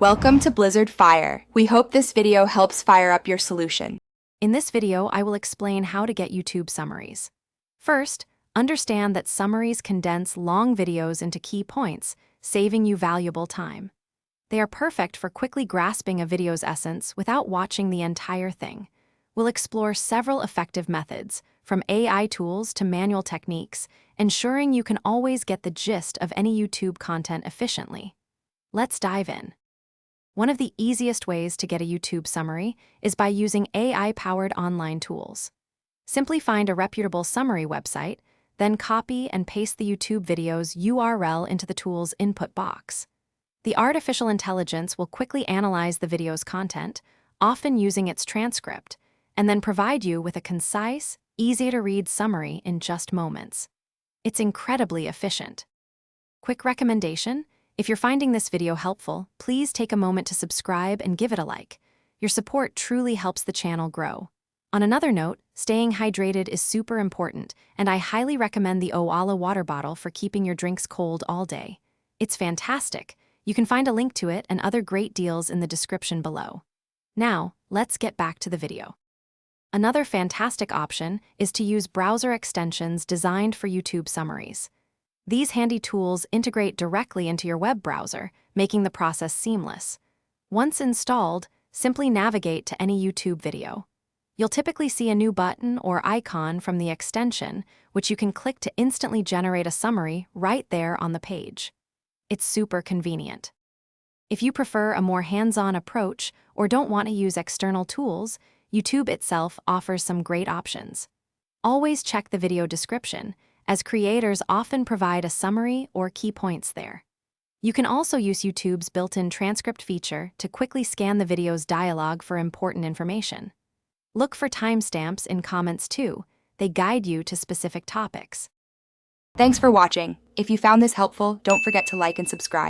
Welcome to Blizzard Fire. We hope this video helps fire up your solution. In this video, I will explain how to get YouTube summaries. First, understand that summaries condense long videos into key points, saving you valuable time. They are perfect for quickly grasping a video's essence without watching the entire thing. We'll explore several effective methods, from AI tools to manual techniques, ensuring you can always get the gist of any YouTube content efficiently. Let's dive in. One of the easiest ways to get a YouTube summary is by using AI-powered online tools. Simply find a reputable summary website, then copy and paste the YouTube video's URL into the tool's input box. The artificial intelligence will quickly analyze the video's content, often using its transcript, and then provide you with a concise, easy-to-read summary in just moments. It's incredibly efficient. Quick recommendation: if you're finding this video helpful, please take a moment to subscribe and give it a like. Your support truly helps the channel grow. On another note, staying hydrated is super important, and I highly recommend the Owala water bottle for keeping your drinks cold all day. It's fantastic. You can find a link to it and other great deals in the description below. Now, let's get back to the video. Another fantastic option is to use browser extensions designed for YouTube summaries. These handy tools integrate directly into your web browser, making the process seamless. Once installed, simply navigate to any YouTube video. You'll typically see a new button or icon from the extension, which you can click to instantly generate a summary right there on the page. It's super convenient. If you prefer a more hands-on approach or don't want to use external tools, YouTube itself offers some great options. Always check the video description, as creators often provide a summary or key points there. You can also use YouTube's built-in transcript feature to quickly scan the video's dialogue for important information. Look for timestamps in comments too. They guide you to specific topics. Thanks for watching. If you found this helpful, don't forget to like and subscribe.